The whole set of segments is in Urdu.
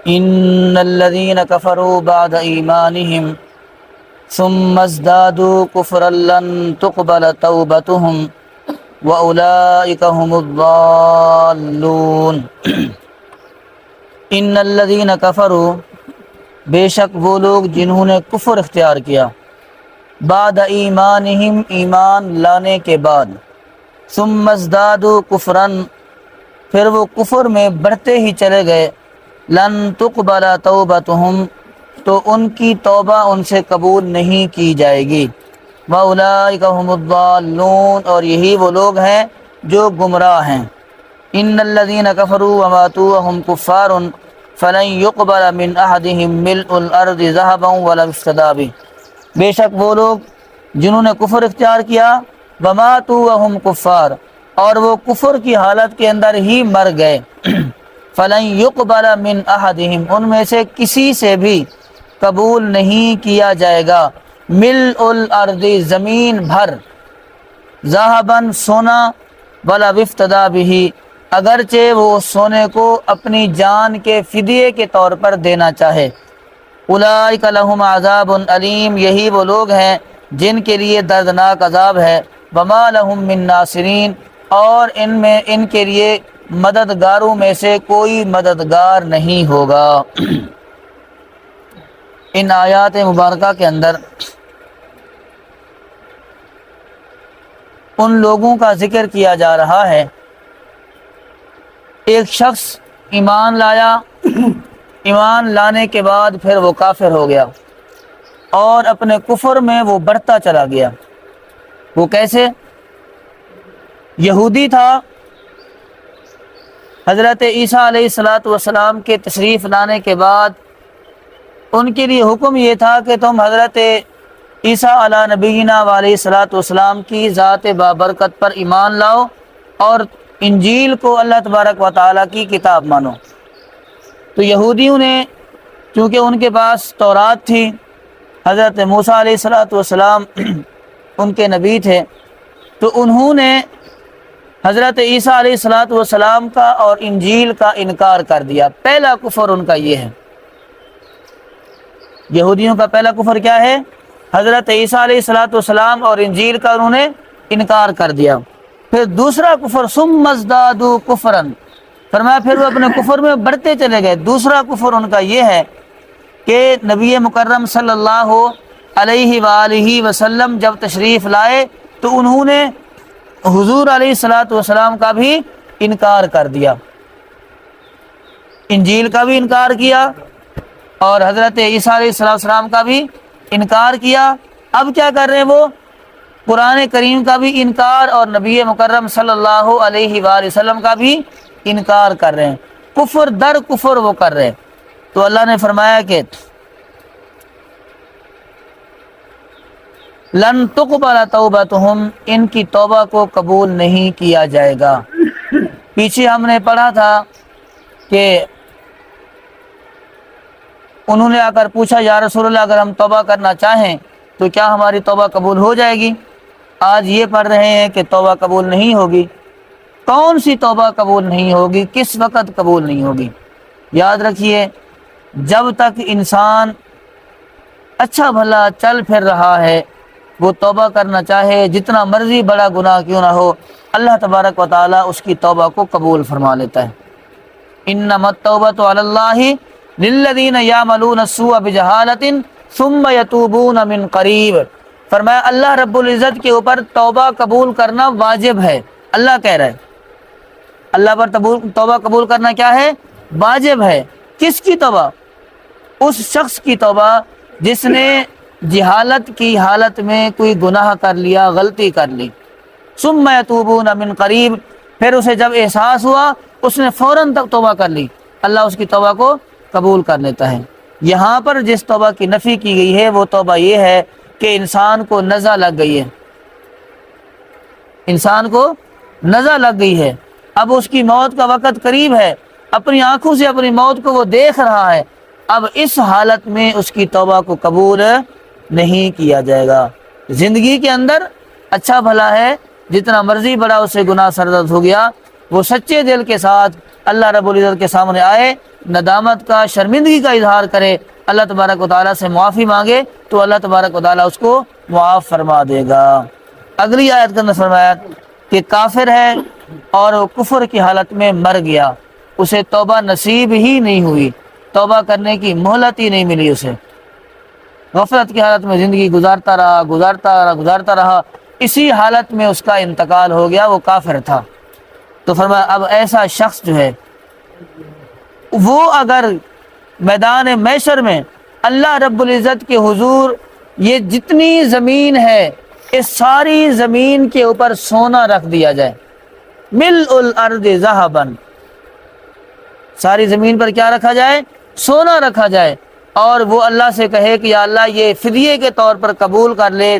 ان الذين كفروا بعد ایمانهم ثم ازدادوا كفرا لن تقبل توبتهم واولئك هم الضالون۔ ان الذين كفروا، بے شک وہ لوگ جنہوں نے کفر اختیار کیا، بعد ایمانہم، ایمان لانے کے بعد، ثم ازدادوا کفرا، پھر وہ کفر میں بڑھتے ہی چلے گئے، لن تقبل توبتہم، تو ان کی توبہ ان سے قبول نہیں کی جائے گی، واولئک هم الضالون، اور یہی وہ لوگ ہیں جو گمراہ ہیں۔ ان الذين كفروا وماتوا وهم كفار فلن يقبل من احدهم ملء الارض ذهبا ولو افتدى به، بے شک وہ لوگ جنہوں نے کفر اختیار کیا، وماتوا وهم كفار، اور وہ کفر کی حالت کے اندر ہی مر گئے، فلن يقبل من احدهم، ان میں سے کسی سے بھی قبول نہیں کیا جائے گا، ملء الارض، زمین بھر، ذهبا، سونا، ولو افتدى به، اگرچہ وہ سونے کو اپنی جان کے فدیے کے طور پر دینا چاہے۔ اولئک لہم عذاب علیم، یہی وہ لوگ ہیں جن کے لیے دردناک عذاب ہے، وما لہم من ناصرین، اور ان کے لیے مددگاروں میں سے کوئی مددگار نہیں ہوگا۔ ان آیات مبارکہ کے اندر ان لوگوں کا ذکر کیا جا رہا ہے، ایک شخص ایمان لایا، ایمان لانے کے بعد پھر وہ کافر ہو گیا اور اپنے کفر میں وہ بڑھتا چلا گیا۔ وہ کیسے؟ یہودی تھا، حضرت عیسیٰ علیہ السلام کے تشریف لانے کے بعد ان کے لیے حکم یہ تھا کہ تم حضرت عیسیٰ علی نبینا علیہ السلام کی ذات بابرکت پر ایمان لاؤ اور انجیل کو اللہ تبارک و تعالیٰ کی کتاب مانو۔ تو یہودیوں نے، چونکہ ان کے پاس تورات تھی، حضرت موسیٰ علیہ السلام ان کے نبی تھے، تو انہوں نے حضرت عیسیٰ علیہ السلام کا اور انجیل کا انکار کر دیا۔ پہلا کفر ان کا یہ ہے، یہودیوں کا پہلا کفر کیا ہے؟ حضرت عیسیٰ علیہ السلام اور انجیل کا انہوں نے انکار کر دیا۔ پھر دوسرا کفر، ثم ازدادوا کفرا، فرمایا پھر وہ اپنے کفر میں بڑھتے چلے گئے۔ دوسرا کفر ان کا یہ ہے کہ نبی مکرم صلی اللہ علیہ وآلہ وسلم جب تشریف لائے تو انہوں نے حضور علیہ السلام کا بھی انکار کر دیا، انجیل کا بھی انکار کیا اور حضرت عیسیٰ علیہ السلام کا بھی انکار کیا۔ اب کیا کر رہے ہیں؟ وہ قرآن کریم کا بھی انکار اور نبی مکرم صلی اللہ علیہ وآلہ وسلم کا بھی انکار کر رہے ہیں، کفر در کفر وہ کر رہے ہیں۔ تو اللہ نے فرمایا کہ لن تقبل توبتہم، ان کی توبہ کو قبول نہیں کیا جائے گا۔ پیچھے ہم نے پڑھا تھا کہ انہوں نے آ کر پوچھا، یا رسول اللہ اگر ہم توبہ کرنا چاہیں تو کیا ہماری توبہ قبول ہو جائے گی؟ آج یہ پڑھ رہے ہیں کہ توبہ قبول نہیں ہوگی۔ کون سی توبہ قبول نہیں ہوگی؟ کس وقت قبول نہیں ہوگی؟ یاد رکھیے، جب تک انسان اچھا بھلا چل پھر رہا ہے، وہ توبہ کرنا چاہے، جتنا مرضی بڑا گناہ کیوں نہ ہو، اللہ تبارک و تعالیٰ اس کی توبہ کو قبول فرما لیتا ہے۔ انما التوبۃ علی اللہ للذین یعملون السوء بجہالۃ ثم یتوبون من قریب، فرمایا اللہ رب العزت کے اوپر توبہ قبول کرنا واجب ہے۔ اللہ کہہ رہا ہے اللہ پر توبہ قبول کرنا کیا ہے؟ واجب ہے۔ کس کی توبہ؟ اس شخص کی توبہ جس نے جہالت کی حالت میں کوئی گناہ کر لیا، غلطی کر لی، ثم یتوبون من قریب، پھر اسے جب احساس ہوا اس نے فوراً تک توبہ کر لی، اللہ اس کی توبہ کو قبول کر لیتا ہے۔ یہاں پر جس توبہ کی نفی کی گئی ہے وہ توبہ یہ ہے کہ انسان کو نزع لگ گئی ہے، انسان کو نزع لگ گئی ہے، اب اس کی موت کا وقت قریب ہے، اپنی آنکھوں سے اپنی موت کو وہ دیکھ رہا ہے، اب اس حالت میں اس کی توبہ کو قبول نہیں کیا جائے گا۔ زندگی کے اندر اچھا بھلا ہے، جتنا مرضی بڑا اسے گناہ سرزد ہو گیا، وہ سچے دل کے ساتھ اللہ رب العزت کے سامنے آئے، ندامت کا، شرمندگی کا اظہار کرے، اللہ تبارک و تعالیٰ سے معافی مانگے تو اللہ تبارک و تعالیٰ اس کو معاف فرما دے گا۔ اگلی آیت کا اندر فرمایا کہ کافر ہے اور وہ کفر کی حالت میں مر گیا، اسے توبہ نصیب ہی نہیں ہوئی، توبہ کرنے کی مہلت ہی نہیں ملی اسے، غفلت کی حالت میں زندگی گزارتا رہا، اسی حالت میں اس کا انتقال ہو گیا، وہ کافر تھا۔ تو فرمایا اب ایسا شخص جو ہے وہ اگر میدان محشر میں اللہ رب العزت کے حضور یہ جتنی زمین ہے اس ساری زمین کے اوپر سونا رکھ دیا جائے، ملء الارض ذہبا، ساری زمین پر کیا رکھا جائے؟ سونا رکھا جائے، اور وہ اللہ سے کہے کہ یا اللہ یہ فدیے کے طور پر قبول کر لے،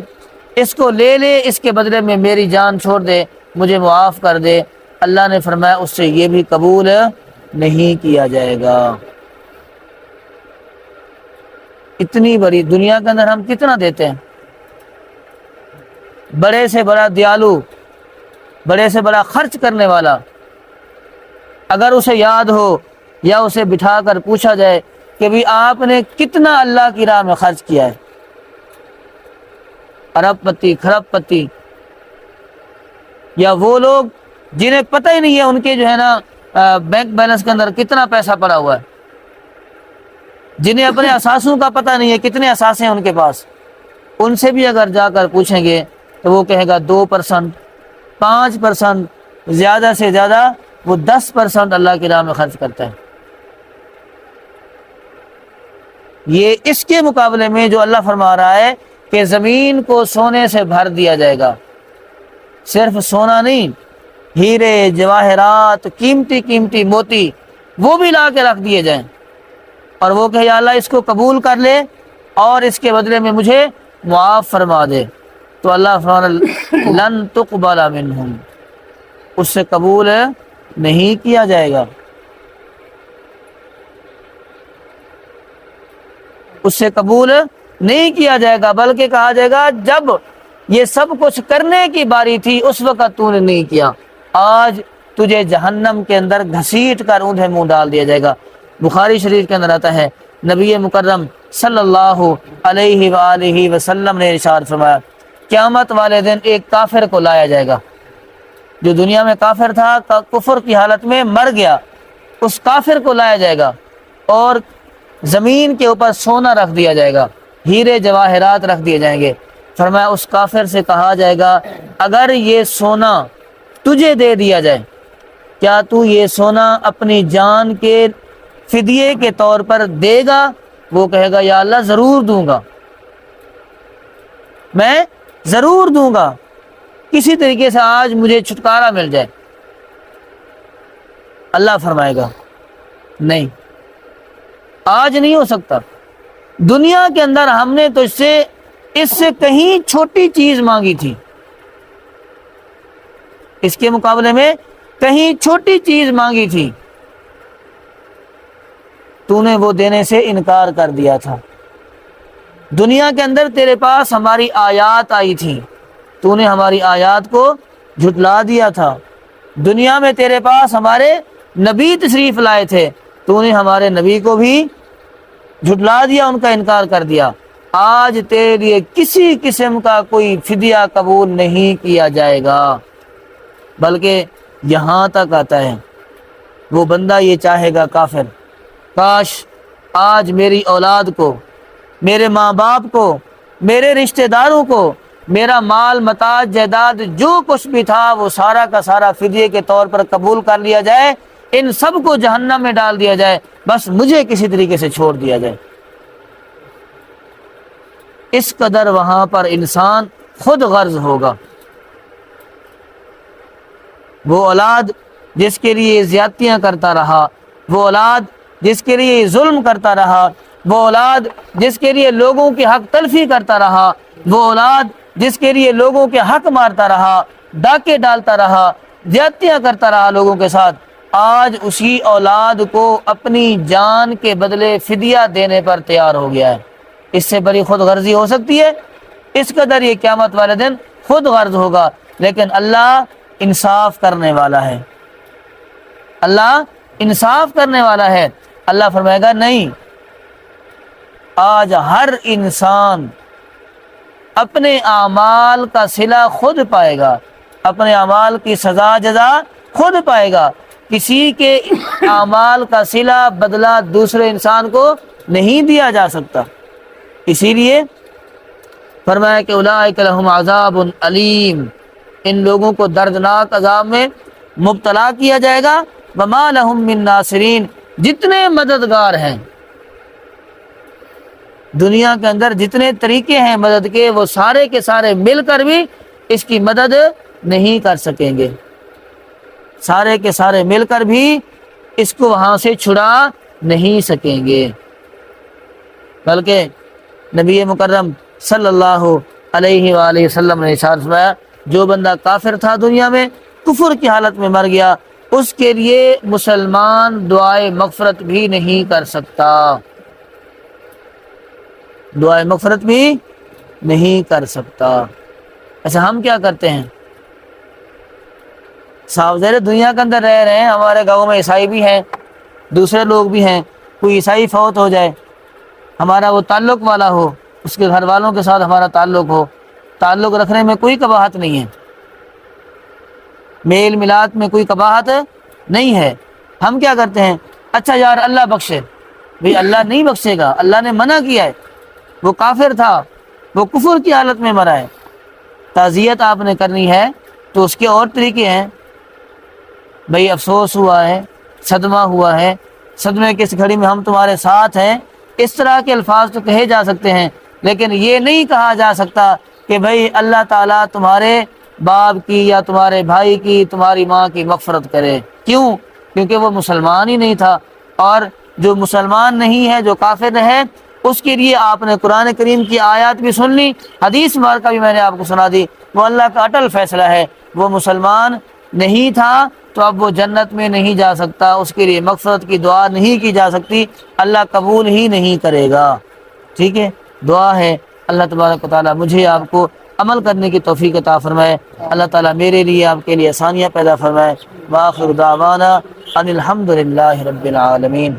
اس کو لے لے، اس کے بدلے میں میری جان چھوڑ دے، مجھے معاف کر دے۔ اللہ نے فرمایا اس سے یہ بھی قبول نہیں کیا جائے گا۔ اتنی بڑی دنیا کے اندر ہم کتنا دیتے ہیں، بڑے سے بڑا دیالو، بڑے سے بڑا خرچ کرنے والا، اگر اسے یاد ہو یا اسے بٹھا کر پوچھا جائے کہ بھی آپ نے کتنا اللہ کی راہ میں خرچ کیا ہے، ارب پتی کھرب پتی، یا وہ لوگ جنہیں پتہ ہی نہیں ہے ان کے جو ہے نا بینک بیلنس کے اندر کتنا پیسہ پڑا ہوا ہے، جنہیں اپنے اثاثوں کا پتہ نہیں ہے کتنے اثاثے ہیں ان کے پاس، ان سے بھی اگر جا کر پوچھیں گے تو وہ کہے گا 2%، 5%، زیادہ سے زیادہ وہ 10% اللہ کی راہ میں خرچ کرتا ہے۔ یہ اس کے مقابلے میں جو اللہ فرما رہا ہے کہ زمین کو سونے سے بھر دیا جائے گا، صرف سونا نہیں، ہیرے جواہرات، قیمتی قیمتی موتی، وہ بھی لا کے رکھ دیے جائیں، اور وہ کہ یا اللہ اس کو قبول کر لے اور اس کے بدلے میں مجھے معاف فرما دے، تو اللہ فرمانا لن تقبل منہم، اس سے قبول نہیں کیا جائے گا، اس سے قبول نہیں کیا جائے گا، بلکہ کہا جائے گا جب یہ سب کچھ کرنے کی باری تھی اس وقت تو نے نہیں کیا، آج تجھے جہنم کے اندر گھسیٹ کر اونھے منہ ڈال دیا جائے گا۔ بخاری شریف کے اندر آتا ہے نبی مکرم صلی اللہ علیہ وآلہ وسلم نے ارشاد فرمایا قیامت والے دن ایک کافر کو لایا جائے گا، جو دنیا میں کافر تھا، کفر کی حالت میں مر گیا، اس کافر کو لایا جائے گا اور زمین کے اوپر سونا رکھ دیا جائے گا، ہیرے جواہرات رکھ دیے جائیں گے۔ فرمایا اس کافر سے کہا جائے گا اگر یہ سونا تجھے دے دیا جائے، کیا تو یہ سونا اپنی جان کے فدیے کے طور پر دے گا؟ وہ کہے گا یا اللہ ضرور دوں گا، میں ضرور دوں گا، کسی طریقے سے آج مجھے چھٹکارا مل جائے۔ اللہ فرمائے گا نہیں، آج نہیں ہو سکتا، دنیا کے اندر ہم نے تو اس سے کہیں چھوٹی چیز مانگی تھی، اس کے مقابلے میں کہیں چھوٹی چیز مانگی تھی، تو نے وہ دینے سے انکار کر دیا تھا۔ دنیا کے اندر تیرے پاس ہماری آیات آئی تھی، تو نے ہماری آیات کو جھٹلا دیا تھا، دنیا میں تیرے پاس ہمارے نبی تشریف لائے تھے، تو نے ہمارے نبی کو بھی جھٹلا دیا، ان کا انکار کر دیا، آج تیرے لیے کسی قسم کا کوئی فدیہ قبول نہیں کیا جائے گا۔ بلکہ یہاں تک آتا ہے وہ بندہ یہ چاہے گا کافر، کاش آج میری اولاد کو، میرے ماں باپ کو، میرے رشتہ داروں کو، میرا مال متاع جائیداد جو کچھ بھی تھا وہ سارا کا سارا فدیے کے طور پر قبول کر لیا جائے، ان سب کو جہنم میں ڈال دیا جائے، بس مجھے کسی طریقے سے چھوڑ دیا جائے۔ اس قدر وہاں پر انسان خود غرض ہوگا۔ وہ اولاد جس کے لیے زیادتیاں کرتا رہا، وہ اولاد جس کے لیے ظلم کرتا رہا، وہ اولاد جس کے لیے لوگوں کی حق تلفی کرتا رہا، وہ اولاد جس کے لیے لوگوں کے حق مارتا رہا، ڈاکے ڈالتا رہا، زیادتیاں کرتا رہا لوگوں کے ساتھ، آج اسی اولاد کو اپنی جان کے بدلے فدیہ دینے پر تیار ہو گیا ہے۔ اس سے بڑی خود غرضی ہو سکتی ہے؟ اس قدر یہ قیامت والے دن خود غرض ہوگا، لیکن اللہ انصاف کرنے والا ہے، اللہ انصاف کرنے والا ہے۔ اللہ فرمائے گا نہیں، آج ہر انسان اپنے اعمال کا صلہ خود پائے گا، اپنے اعمال کی سزا جزا خود پائے گا۔ کسی کے اعمال کا صلہ بدلہ دوسرے انسان کو نہیں دیا جا سکتا۔ اسی لیے فرمایا کہ اولئک لہم عذاب علیم، ان لوگوں کو دردناک عذاب میں مبتلا کیا جائے گا۔ وما لہم من ناصرین، جتنے مددگار ہیں دنیا کے اندر، جتنے طریقے ہیں مدد کے، وہ سارے کے سارے مل کر بھی اس کی مدد نہیں کر سکیں گے، سارے کے سارے مل کر بھی اس کو وہاں سے چھڑا نہیں سکیں گے۔ بلکہ نبی مکرم صلی اللہ علیہ وآلہ وسلم نے ارشاد فرمایا، جو بندہ کافر تھا دنیا میں، کفر کی حالت میں مر گیا، اس کے لیے مسلمان دعائے مغفرت بھی نہیں کر سکتا، دعائے مغفرت بھی نہیں کر سکتا۔ اچھا ہم کیا کرتے ہیں؟ صاحب زیر دنیا کے اندر رہ رہے ہیں، ہمارے گاؤں میں عیسائی بھی ہیں، دوسرے لوگ بھی ہیں، کوئی عیسائی فوت ہو جائے، ہمارا وہ تعلق والا ہو، اس کے گھر والوں کے ساتھ ہمارا تعلق ہو، تعلق رکھنے میں کوئی قباحت نہیں ہے، میل ملاپ میں کوئی قباحت نہیں ہے۔ ہم کیا کرتے ہیں؟ اچھا یار اللہ بخشے، بھئی اللہ نہیں بخشے گا، اللہ نے منع کیا ہے، وہ کافر تھا، وہ کفر کی حالت میں مرا ہے۔ تعزیت آپ نے کرنی ہے تو اس کے اور طریقے ہیں، بھئی افسوس ہوا ہے، صدمہ ہوا ہے، صدمے کی اس گھڑی میں ہم تمہارے ساتھ ہیں، اس طرح کے الفاظ تو کہے جا سکتے ہیں، لیکن یہ نہیں کہا جا سکتا کہ بھئی اللہ تعالیٰ تمہارے باپ کی یا تمہارے بھائی کی، تمہاری ماں کی مغفرت کرے۔ کیوں؟ کیونکہ وہ مسلمان ہی نہیں تھا، اور جو مسلمان نہیں ہے، جو کافر ہے، اس کے لیے آپ نے قرآن کریم کی آیات بھی سن لی، حدیث مبارکہ بھی میں نے آپ کو سنا دی، وہ اللہ کا اٹل فیصلہ ہے، وہ مسلمان نہیں تھا تو اب وہ جنت میں نہیں جا سکتا، اس کے لیے مغفرت کی دعا نہیں کی جا سکتی، اللہ قبول ہی نہیں کرے گا۔ ٹھیک ہے، دعا ہے اللہ تبارک و تعالیٰ مجھے آپ کو عمل کرنے کی توفیق عطا فرمائے، اللہ تعالیٰ میرے لیے آپ کے لیے آسانیاں پیدا فرمائے۔ وآخر دعوانا ان الحمد للہ رب العالمین۔